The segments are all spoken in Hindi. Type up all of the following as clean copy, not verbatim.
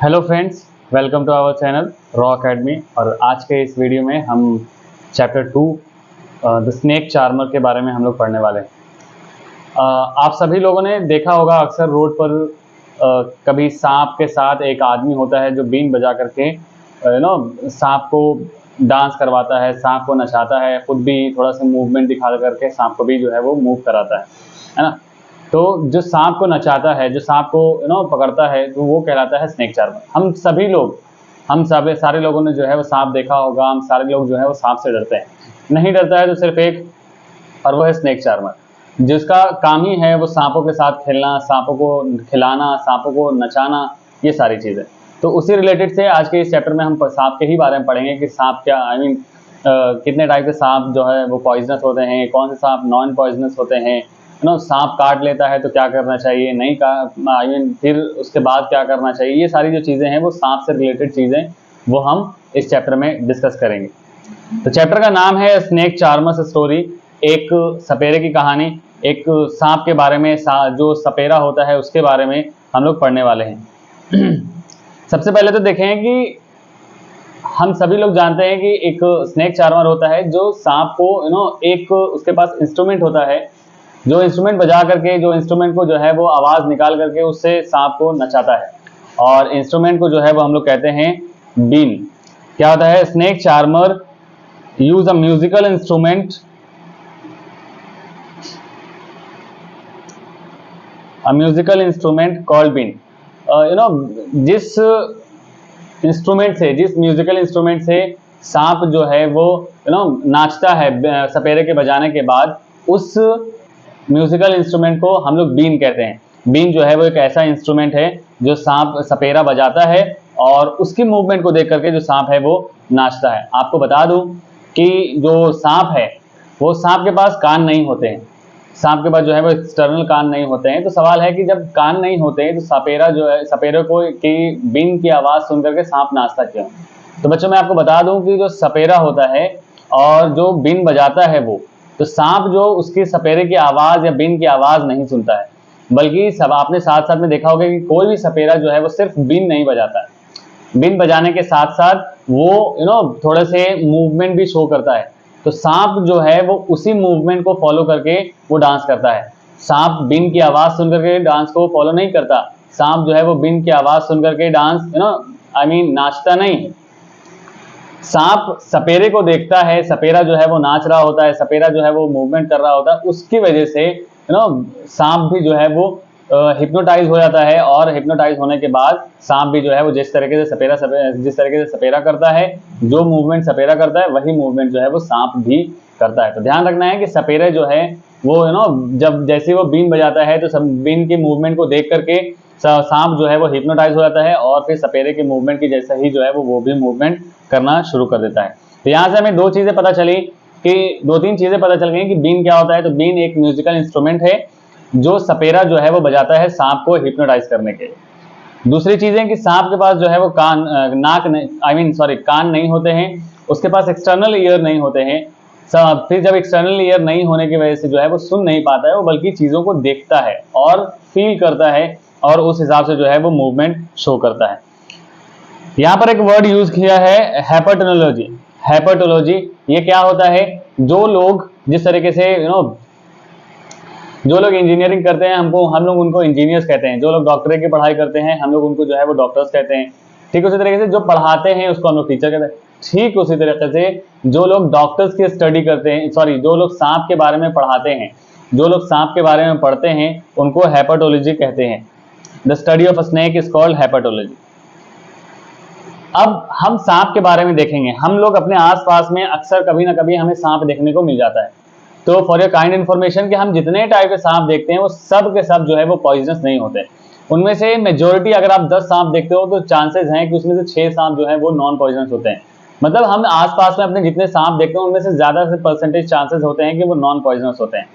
Hello friends, welcome to our channel Raw Academy. और आज के इस वीडियो में हम चैप्टर 2 द स्नेक चार्मर के बारे में हम लोग पढ़ने वाले हैं। आप सभी लोगों ने देखा होगा अक्सर रोड पर कभी सांप के साथ एक आदमी होता है जो बीन बजा करके सांप को डांस करवाता है, सांप को नचाता है, खुद भी थोड़ा सा मूवमेंट दिखा करके सांप को भी जो है वो मूव कराता है ना। तो जो सांप को नचाता है, जो सांप को पकड़ता है, तो वो कहलाता है स्नेक चार्मर। हम सारे लोगों ने जो है वो सांप देखा होगा। हम सारे लोग जो है वो सांप से डरते हैं। नहीं डरता है तो सिर्फ एक, और वो है स्नेक चार्मर, जिसका काम ही है वो सांपों के साथ खेलना, सांपों को खिलाना, सांपों को नचाना, ये सारी चीज़ें। तो उसी रिलेटेड से आज के इस चैप्टर में हम सांप के ही बारे में पढ़ेंगे कि सांप क्या कितने टाइप के सांप जो है वो पॉइजनस होते हैं, कौन से सांप नॉन पॉइजनस होते हैं, सांप काट लेता है तो क्या करना चाहिए, नहीं का फिर उसके बाद क्या करना चाहिए। ये सारी जो चीज़ें हैं वो सांप से रिलेटेड चीज़ें वो हम इस चैप्टर में डिस्कस करेंगे। तो चैप्टर का नाम है स्नेक चार्मर्स स्टोरी, एक सपेरे की कहानी। एक सांप के बारे में, जो सपेरा होता है उसके बारे में हम लोग पढ़ने वाले हैं। सबसे पहले तो देखें कि हम सभी लोग जानते हैं कि एक स्नेक चार्मर होता है जो सांप को एक उसके पास इंस्ट्रूमेंट होता है, जो इंस्ट्रूमेंट बजा करके, जो इंस्ट्रूमेंट को जो है वो आवाज़ निकाल करके उससे सांप को नचाता है। और इंस्ट्रूमेंट को जो है वो हम लोग कहते हैं बीन। क्या होता है? Snake charmer use a musical instrument, called बीन। जिस इंस्ट्रूमेंट से, जिस म्यूजिकल इंस्ट्रूमेंट से सांप जो है वो नाचता है सपेरे के बजाने के बाद, उस म्यूजिकल इंस्ट्रूमेंट को हम लोग बीन कहते हैं। बीन जो है वो एक ऐसा इंस्ट्रूमेंट है जो सांप सपेरा बजाता है और उसकी मूवमेंट को देख करके जो सांप है वो नाचता है। आपको बता दूं कि जो सांप है वो, सांप के पास कान नहीं होते हैं, सांप के पास जो है वो एक्सटर्नल कान नहीं होते हैं। तो सवाल है कि जब कान नहीं होते हैं तो सपेरा जो है, सपेरे को की बीन की आवाज़ सुन करके सांप नाचता क्यों? तो बच्चों मैं आपको बता दूं कि जो सपेरा होता है और जो बीन बजाता है वो, तो सांप जो उसकी सपेरे की आवाज़ या बीन की आवाज़ नहीं सुनता है, बल्कि सब आपने साथ साथ में देखा होगा कि कोई भी सपेरा जो है वो सिर्फ बीन नहीं बजाता है, बीन बजाने के साथ साथ वो थोड़े से मूवमेंट भी शो करता है। तो सांप जो है वो उसी मूवमेंट को फॉलो करके वो डांस करता है। सांप बीन की आवाज़ सुन करके डांस को फॉलो नहीं करता। सांप जो है वो बीन की आवाज़ सुन करके डांस नाचता नहीं। सांप सपेरे को देखता है, सपेरा जो है वो नाच रहा होता है, सपेरा जो है वो मूवमेंट कर रहा होता है, उसकी वजह से सांप भी जो है वो हिप्नोटाइज हो जाता है। और हिप्नोटाइज होने के बाद सांप भी जो है वो जिस तरीके से सपेरा करता है, जो मूवमेंट सपेरा करता है वही मूवमेंट जो है वो सांप भी करता है। तो ध्यान रखना है कि सपेरे जो है वो जब जैसे वो बीन बजाता है तो सब बीन की मूवमेंट को देख करके सांप जो है वो हिप्नोटाइज हो जाता है और फिर सपेरे के मूवमेंट की जैसा ही जो है वो भी मूवमेंट करना शुरू कर देता है। तो यहाँ से हमें दो तीन चीजें पता चल गई कि बीन क्या होता है। तो बीन एक म्यूजिकल इंस्ट्रूमेंट है जो सपेरा जो है वो बजाता है सांप को हिप्नोटाइज करने के लिए। दूसरी चीज है कि सांप के पास जो है वो कान नहीं होते हैं, उसके पास एक्सटर्नल ईयर नहीं होते हैं। फिर जब एक्सटर्नल ईयर नहीं होने की वजह से जो है वो सुन नहीं पाता है, वो बल्कि चीज़ों को देखता है और फील करता है और उस हिसाब से जो है वो मूवमेंट शो करता है। यहाँ पर एक वर्ड यूज किया है हेपेटोलॉजी। हेपेटोलॉजी ये क्या होता है? जो लोग जिस तरीके से जो लोग इंजीनियरिंग करते हैं, हम लोग उनको इंजीनियर्स कहते हैं। जो लोग डॉक्टरी की पढ़ाई करते हैं हम लोग उनको जो है वो डॉक्टर्स कहते हैं। ठीक उसी तरीके से जो पढ़ाते हैं उसको हम लोग टीचर कहते हैं। ठीक उसी तरीके से जो लोग डॉक्टर्स की स्टडी करते हैं, जो लोग सांप के बारे में पढ़ाते हैं, जो लोग सांप के बारे में पढ़ते हैं, उनको हेपेटोलॉजी कहते हैं। The study of a snake is called hepatology. अब हम सांप के बारे में देखेंगे। हम लोग अपने आसपास में अक्सर कभी ना कभी हमें सांप देखने को मिल जाता है। तो फॉर योर काइंड इन्फॉर्मेशन कि हम जितने टाइप के सांप देखते हैं वो सब के सब जो है वो पॉइजनस नहीं होते। उनमें से मेजोरिटी, अगर आप 10 सांप देखते हो तो चांसेस हैं कि उसमें से 6 सांप जो है वो नॉन पॉइजनस होते हैं। मतलब हम आसपास में अपने जितने सांप देखते हैं उनमें से ज्यादा से परसेंटेज चांसेस होते हैं कि वो नॉन पॉइजनस होते हैं।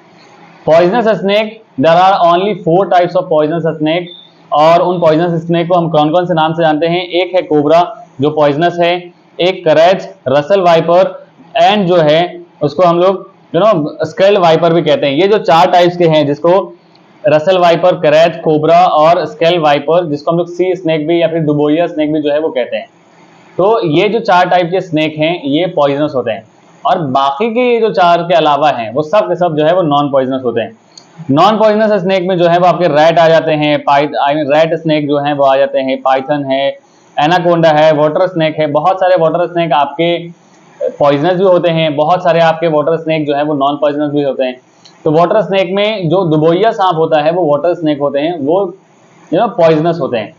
Poisonous snake, there are only 4 types of poisonous snake. और उन पॉइजनस स्नेक को हम कौन कौन से नाम से जानते हैं? एक है कोबरा जो पॉइजनस है, एक करेज, रसल वाइपर एंड जो है उसको हम लोग स्केल्ड वाइपर भी कहते हैं। ये जो 4 टाइप्स के हैं जिसको रसल वाइपर, करैच, कोबरा और स्केल वाइपर, जिसको हम लोग सी स्नेक भी या फिर दुबोइया स्नेक भी जो है वो कहते हैं। तो ये जो 4 टाइप के स्नेक हैं ये पॉइजनस होते हैं, और बाकी के ये जो 4 के अलावा हैं वो सब के सब जो है वो नॉन पॉइजनस होते हैं। नॉन पॉइजनस स्नेक में जो है वो आपके रैट आ जाते हैं, रैट स्नेक जो है वो आ जाते हैं, पाइथन है, एनाकोंडा है, वाटर स्नेक है। बहुत सारे वाटर स्नेक आपके पॉइजनस भी होते हैं, बहुत सारे आपके वाटर स्नेक जो है वो नॉन पॉइजनस भी होते हैं। तो वाटर स्नेक में जो दुबोइया सांप होता है वो वाटर स्नेक होते हैं, वो पॉइजनस होते हैं,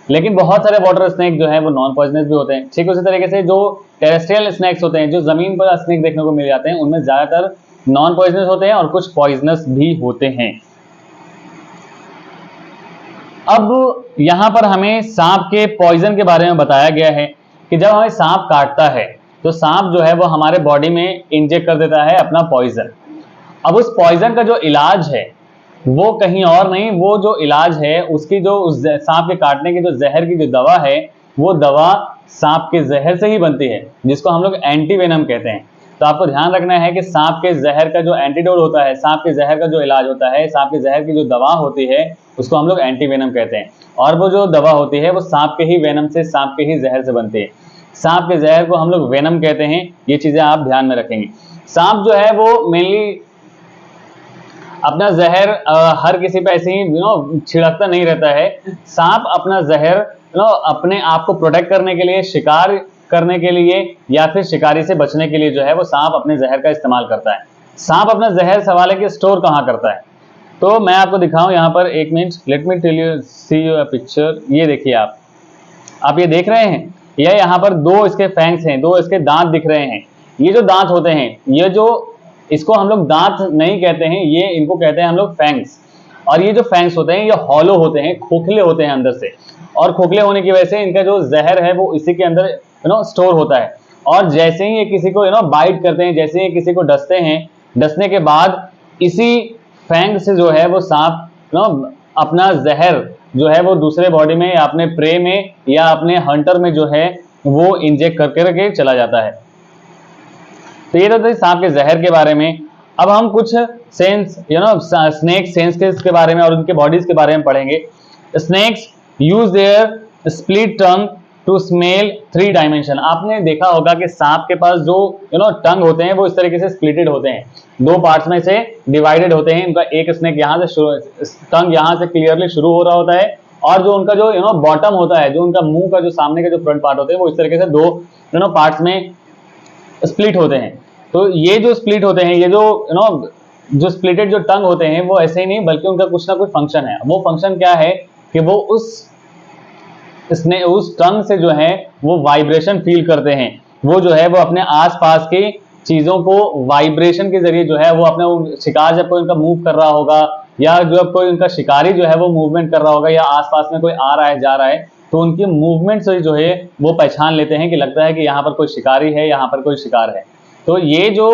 लेकिन बहुत सारे वाटर स्नेक जो है वो नॉन पॉइजनस भी होते हैं। ठीक उसी तरीके से जो टेरेस्ट्रियल स्नेक्स होते हैं, जो जमीन पर स्नेक देखने को मिल जाते हैं, उनमें ज्यादातर नॉन पॉइजनस होते हैं और कुछ पॉइजनस भी होते हैं। अब यहां पर हमें सांप के पॉइजन के बारे में बताया गया है कि जब हमें सांप काटता है तो सांप जो है वो हमारे बॉडी में इंजेक्ट कर देता है अपना पॉइजन। अब उस पॉइजन का जो इलाज है वो कहीं और नहीं, वो जो इलाज है उसकी जो उस सांप के काटने की जो जहर की जो दवा है, वो दवा सांप के जहर से ही बनती है, जिसको हम लोग एंटीवेनम कहते हैं। तो आपको ध्यान रखना है कि सांप के जहर का जो एंटीडोट होता है, सांप के जहर का जो इलाज होता है, सांप के जहर की जो दवा होती है, उसको हम लोग एंटीवेनम कहते हैं। और वो जो दवा होती है वो सांप के ही वेनम से, सांप के ही जहर से बनती है। सांप के जहर को हम लोग वेनम कहते हैं। ये चीजें आप ध्यान में रखेंगे। सांप जो है वो मेनली अपना जहर हर किसी पे ऐसे ही छिड़कता नहीं रहता है। सांप अपना जहर अपने आप को प्रोटेक्ट करने के लिए, शिकार करने के लिए या फिर शिकारी से बचने के लिए जो है वो सांप अपने जहर का इस्तेमाल करता है। सांप अपना जहर सवाल है कि स्टोर कहाँ करता है, तो मैं आपको दिखाऊं यहाँ पर, एक minute, let me tell you, see you picture. ये देखिए आप ये देख रहे हैं, ये यहाँ पर 2 इसके फैंग्स हैं, 2 इसके दांत दिख रहे हैं। ये जो दांत होते हैं, ये जो, इसको हम लोग दांत नहीं कहते हैं, ये इनको कहते हैं हम लोग फैंग्स। और ये जो फैंग्स होते हैं ये हॉलो होते हैं, खोखले होते हैं अंदर से, और खोखले होने की वजह से इनका जो जहर है वो इसी के अंदर स्टोर होता है। और जैसे ही ये किसी को बाइट करते हैं, जैसे ही किसी को डसते हैं, डसने के बाद इसी फैंग से जो है वो सांप अपना जहर जो है वो दूसरे बॉडी में या अपने प्रे में या अपने हंटर में जो है वो इंजेक्ट करके चला जाता है। तो ये तो सांप के जहर के बारे में। अब हम कुछ सेंस स्नेक सेंस के बारे में और उनके बॉडीज के बारे में पढ़ेंगे। Snakes use their split tongue to smell 3 dimension. आपने देखा होगा कि सांप के पास जो टंग होते हैं वो इस तरीके से स्प्लिटेड होते हैं, 2 पार्ट्स में से डिवाइडेड होते हैं। इनका एक स्नेक यहाँ से टंग यहाँ से क्लियरली शुरू हो रहा होता है, और जो उनका जो बॉटम होता है, जो उनका मुंह का जो सामने के जो फ्रंट पार्ट होते हैं, वो इस तरीके से 2 पार्ट्स में स्प्लिट होते हैं। तो ये जो स्प्लिट होते हैं, ये जो स्प्लिटेड जो टंग होते हैं, वो ऐसे ही नहीं बल्कि उनका कुछ ना कुछ फंक्शन है। वो फंक्शन क्या है कि वो उस टंग से जो है वो वाइब्रेशन फील करते हैं। वो जो है वो अपने आसपास की चीजों को वाइब्रेशन के जरिए जो है वो अपने शिकार, जब कोई उनका मूव कर रहा होगा या जब कोई उनका शिकारी जो है वो मूवमेंट कर रहा होगा या आसपास में कोई आ रहा है जा रहा है, तो उनकी मूवमेंट से जो है वो पहचान लेते हैं कि लगता है कि यहाँ पर कोई शिकारी है, यहाँ पर कोई शिकार है। तो ये जो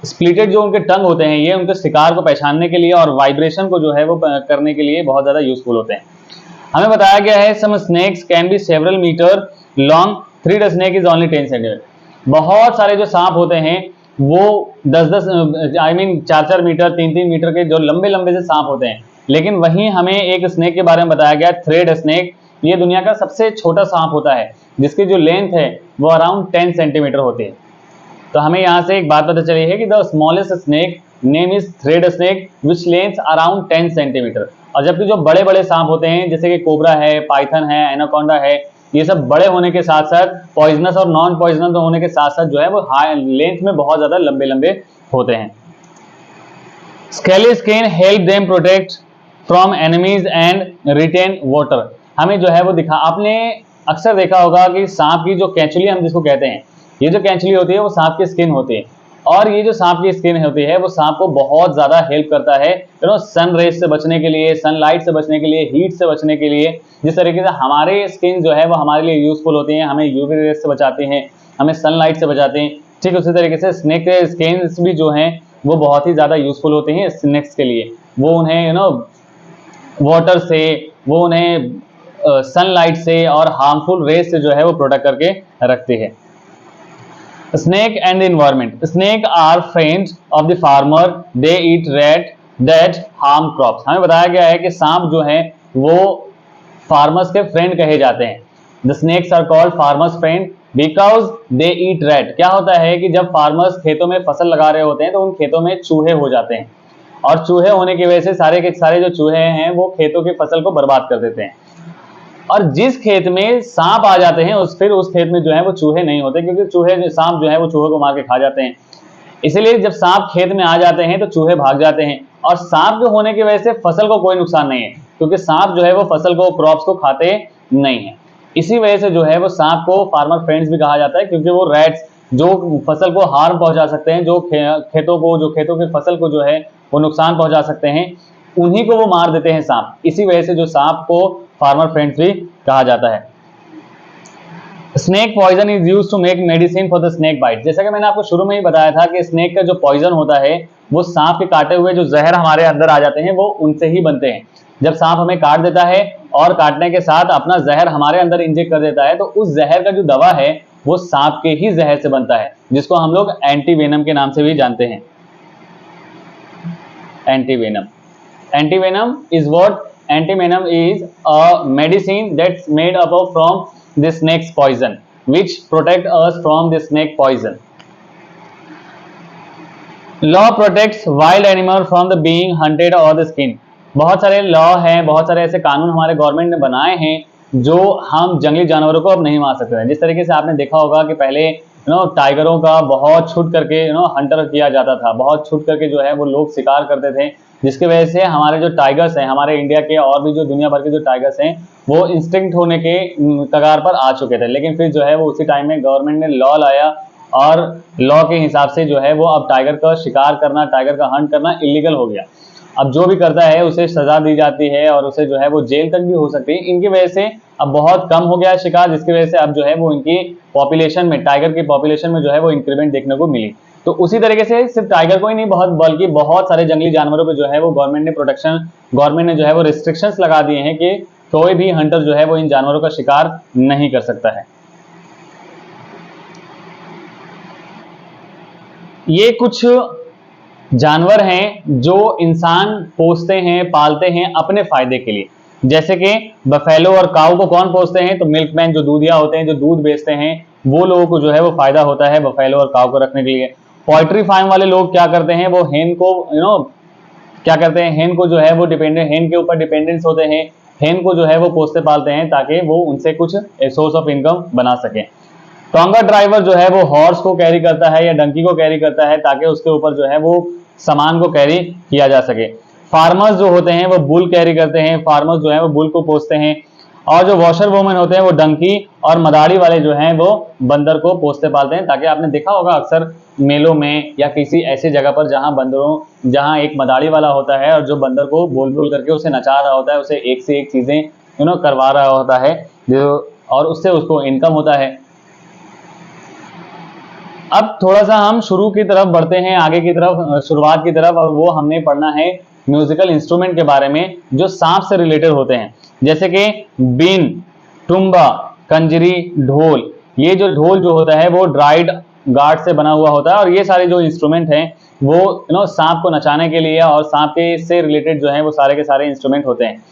स्प्लिटेड जो उनके टंग होते हैं, ये उनके शिकार को पहचानने के लिए और वाइब्रेशन को जो है वो करने के लिए बहुत ज्यादा यूजफुल होते हैं। हमें बताया गया है some snakes can be several metre long, 3 snake is only 10 centimetre. बहुत सारे जो सांप होते हैं वो 10-10 4-4 मीटर, 3-3 मीटर के जो लंबे लंबे से सांप होते हैं, लेकिन वहीं हमें एक स्नेक के बारे में बताया गया, थ्रेड स्नेक। ये दुनिया का सबसे छोटा सांप होता है, जिसकी जो लेंथ है वो अराउंड 10 सेंटीमीटर होती है। तो हमें यहाँ से एक बात पता चली है कि the smallest snake name is thread snake which length around 10 centimetre. और जबकि जो बड़े बड़े सांप होते हैं जैसे कि कोबरा है, पाइथन है, एनाकोंडा है, ये सब बड़े होने के साथ साथ पॉइजनस और नॉन पॉइजनस होने के साथ साथ जो है वो हाई लेंथ में बहुत ज्यादा लंबे लंबे होते हैं। Scaly skin help them protect from enemies and retain water. हमें जो है वो आपने अक्सर देखा होगा कि सांप की जो कैंचुली हम जिसको कहते हैं, ये जो कैंचुली होती है वो सांप की स्किन होती है, और ये जो सांप की स्किन होती है वो सांप को बहुत ज्यादा हेल्प करता है सन रेज से बचने के लिए, सनलाइट से बचने के लिए, हीट से बचने के लिए। जिस तरीके से हमारे स्किन जो है वो हमारे लिए यूजफुल होती है, हमें यूवी रेज से बचाते हैं, हमें सनलाइट से बचाते हैं, ठीक उसी तरीके से स्नेक के स्किन भी जो हैं वो बहुत ही ज्यादा यूजफुल होते हैं स्नेक्स के लिए। वो उन्हें वाटर से, वो उन्हें सनलाइट से और हार्मफुल रेज से जो है वो प्रोटेक्ट करके रखते हैं। Snake and the environment. Snake are friends of the farmer. They eat rat, that harm crops. हमें बताया गया है कि सांप जो है वो फार्मर्स के फ्रेंड कहे जाते हैं। The snakes are called farmers friend because they eat rat. क्या होता है कि जब फार्मर्स खेतों में फसल लगा रहे होते हैं तो उन खेतों में चूहे हो जाते हैं, और चूहे होने की वजह से सारे के सारे जो चूहे हैं वो खेतों की फसल को बर्बाद कर देते हैं। और जिस खेत में सांप आ जाते हैं फिर उस खेत में जो है वो चूहे नहीं होते, क्योंकि सांप जो है वो चूहे को मार के खा जाते हैं। इसीलिए जब सांप खेत में आ जाते हैं तो चूहे भाग जाते हैं, और सांप जो होने की वजह से फसल को कोई नुकसान नहीं है, क्योंकि सांप जो है वो फसल को, क्रॉप्स को खाते नहीं है। इसी वजह से जो है वो सांप को फार्मर फ्रेंड्स भी कहा जाता है, क्योंकि वो रैट्स जो फसल को हार्म पहुंचा सकते हैं, जो खेतों की फसल को जो है वो नुकसान पहुंचा सकते हैं, उन्हीं को वो मार देते हैं सांप। इसी वजह से जो सांप को फार्मर फ्रेंड्स भी कहा जाता है। Snake poison is used to make medicine for the snake bite. जैसा कि मैंने आपको शुरू में ही बताया था कि स्नेक का जो पॉइजन होता है वो सांप के काटे हुए जो जहर हमारे अंदर आ जाते हैं वो उनसे ही बनते हैं। जब सांप हमें काट देता है और काटने के साथ अपना जहर हमारे अंदर इंजेक्ट कर देता है, तो उस जहर का जो दवा है वो सांप के ही जहर से बनता है, जिसको हम लोग एंटीवेनम के नाम से भी जानते हैं। Antivenom is what? Antivenom is a medicine that's made up from the snake's poison, which protect us from the snake poison. Law protects wild animal from the being hunted or the skinned. बहुत सारे लॉ हैं, बहुत सारे ऐसे कानून हमारे गवर्नमेंट ने बनाए हैं जो हम जंगली जानवरों को अब नहीं मार सकते हैं। जिस तरीके से आपने देखा होगा कि पहले टाइगरों का बहुत छूट करके हंटर किया जाता था, बहुत छूट करके जो है वो लोग शिकार करते थे, जिसकी वजह से हमारे जो टाइगर्स हैं, हमारे इंडिया के और भी जो दुनिया भर के जो टाइगर्स हैं वो इंस्टिंक्ट होने के कगार पर आ चुके थे। लेकिन फिर जो है वो उसी टाइम में गवर्नमेंट ने लॉ लाया, और लॉ के हिसाब से जो है वो अब टाइगर का शिकार करना, टाइगर का हंट करना इलीगल हो गया। अब जो भी करता है उसे सजा दी जाती है और उसे जो है वो जेल तक भी हो सकती है। इनकी वजह से अब बहुत कम हो गया शिकार, जिसकी वजह से अब जो है वो इनकी पॉपुलेशन में, टाइगर की पॉपुलेशन में जो है वो इंक्रीमेंट देखने को मिली। तो उसी तरीके से सिर्फ टाइगर को ही नहीं, बल्कि बहुत सारे जंगली जानवरों पे जो है वो गवर्नमेंट ने जो है वो रिस्ट्रिक्शंस लगा दिए हैं कि कोई भी हंटर जो है वो इन जानवरों का शिकार नहीं कर सकता है। ये कुछ जानवर हैं जो इंसान पोसते हैं, पालते हैं अपने फायदे के लिए। जैसे कि बफेलो और काऊ को कौन पोसते हैं? तो मिल्कमैन, जो दूधिया होते हैं, जो दूध बेचते हैं, वो लोगों को जो है वो फायदा होता है बफेलो और काऊ को रखने के लिए। पोल्ट्री फार्म वाले लोग क्या करते हैं? वो हेन को क्या करते हैं, हेन को जो है वो हेन के ऊपर डिपेंडेंस होते हैं, हेन को जो है वो पोसते पालते हैं ताकि वो उनसे कुछ सोर्स ऑफ इनकम बना सके। टोंगा ड्राइवर जो है वो हॉर्स को कैरी करता है या डंकी को कैरी करता है ताकि उसके ऊपर जो है वो सामान को कैरी किया जा सके। फार्मर्स जो होते हैं वो बुल कैरी करते हैं, फार्मर्स जो है वो बुल को पोसते हैं। और जो वॉशर वुमेन होते हैं वो डंकी और मदारी वाले जो हैं वो बंदर को पोसते पालते हैं, ताकि आपने देखा होगा अक्सर मेलों में या किसी ऐसी जगह पर जहां एक मदारी वाला होता है और जो बंदर को बोल बोल करके उसे नचा रहा होता है, उसे एक से एक चीजें करवा रहा होता है, और उससे उसको इनकम होता है। अब थोड़ा सा हम शुरू की तरफ बढ़ते हैं, आगे की तरफ, शुरुआत की तरफ, और वो हमने पढ़ना है म्यूजिकल इंस्ट्रूमेंट के बारे में जो सांप से रिलेटेड होते हैं, जैसे कि बीन, टुम्बा, कंजरी, ढोल। ये जो ढोल जो होता है वो ड्राइड गार्ड से बना हुआ होता है, और ये सारे जो इंस्ट्रूमेंट हैं वो सांप को नचाने के लिए और सांप के से रिलेटेड जो है वो सारे के सारे इंस्ट्रूमेंट होते हैं।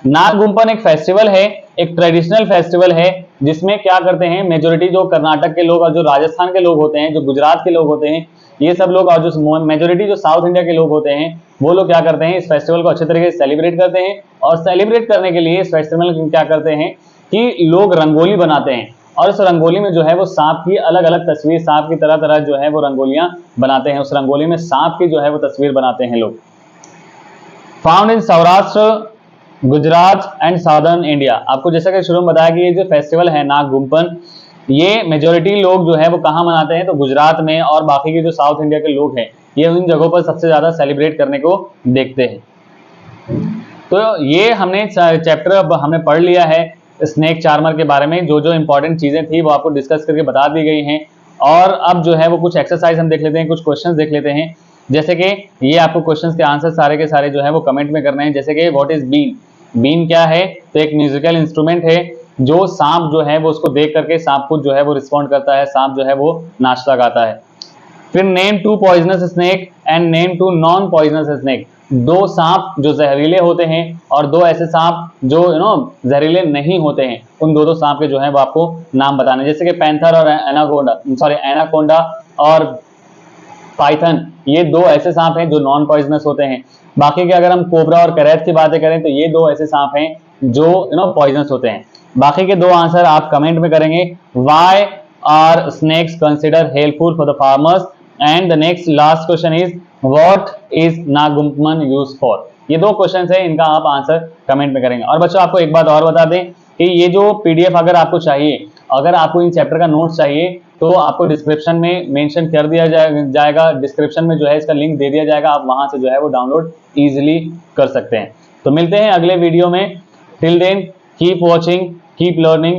नागगुम्पन एक फेस्टिवल है, एक ट्रेडिशनल फेस्टिवल है, जिसमें क्या करते हैं मेजोरिटी जो कर्नाटक के लोग और जो राजस्थान के लोग होते हैं, जो गुजरात के लोग होते हैं, ये सब लोग, और जो मेजोरिटी जो साउथ इंडिया के लोग होते हैं, वो लोग क्या करते हैं इस फेस्टिवल को अच्छे तरीके से सेलिब्रेट करते हैं। और सेलिब्रेट करने के लिए इस फेस्टिवल में क्या करते हैं कि लोग रंगोली बनाते हैं, और इस रंगोली में जो है वो सांप की अलग अलग तस्वीर, सांप की तरह तरह जो है वो रंगोलियां बनाते हैं। उस रंगोली में सांप की जो है वो तस्वीर बनाते हैं लोग। Found in Saurashtra, Gujarat and southern India. आपको जैसा कि शुरू में बताया कि ये जो फेस्टिवल है नागगुम्पन, ये मेजोरिटी लोग जो है वो कहाँ मनाते हैं? तो गुजरात में, और बाकी के जो साउथ इंडिया के लोग हैं ये उन जगहों पर सबसे ज्यादा सेलिब्रेट करने को देखते हैं। तो ये हमने चैप्टर अब हमने पढ़ लिया है स्नेक चार्मर के बारे में। जो जो इंपॉर्टेंट चीजें थी वो आपको डिस्कस करके बता दी गई हैं। और अब जो है वो कुछ एक्सरसाइज हम देख लेते हैं, कुछ क्वेश्चंस देख लेते हैं। जैसे कि ये आपको क्वेश्चंस के आंसर सारे के सारे जो है वो कमेंट में करने हैं। जैसे कि व्हाट इज बीन? बीन क्या है? तो एक म्यूजिकल इंस्ट्रूमेंट है जो सांप जो है वो उसको देख करके सांप खुद जो है वो रिस्पॉन्ड करता है, सांप जो है वो नाचता गाता है। फिर name two poisonous snake and name two non poisonous snake. दो सांप जो जहरीले होते हैं और दो ऐसे सांप जो जहरीले नहीं होते हैं, उन दो सांप के जो है वो आपको नाम बताने, जैसे कि पैंथर और एनाकोंडा और पाइथन, ये दो ऐसे सांप हैं जो नॉन पॉइजनस होते हैं। बाकी के अगर हम कोबरा और करैत की बातें करें तो ये दो ऐसे सांप हैं जो पॉइजनस होते हैं। बाकी के दो आंसर आप कमेंट में करेंगे। Why are snakes consider helpful for the farmers, and the next last question is what is नागुमन यूज फॉर। ये दो क्वेश्चन है, इनका आप आंसर कमेंट में करेंगे। और बच्चों आपको एक बात और बता दें कि ये जो पीडीएफ अगर आपको चाहिए, अगर आपको इन चैप्टर का नोट्स चाहिए तो आपको डिस्क्रिप्शन में मेंशन कर दिया जाएगा, डिस्क्रिप्शन में जो है इसका लिंक दे दिया जाएगा, आप वहां से जो है वो डाउनलोड इजीली कर सकते हैं। तो मिलते हैं अगले वीडियो में। Till then keep watching, keep learning.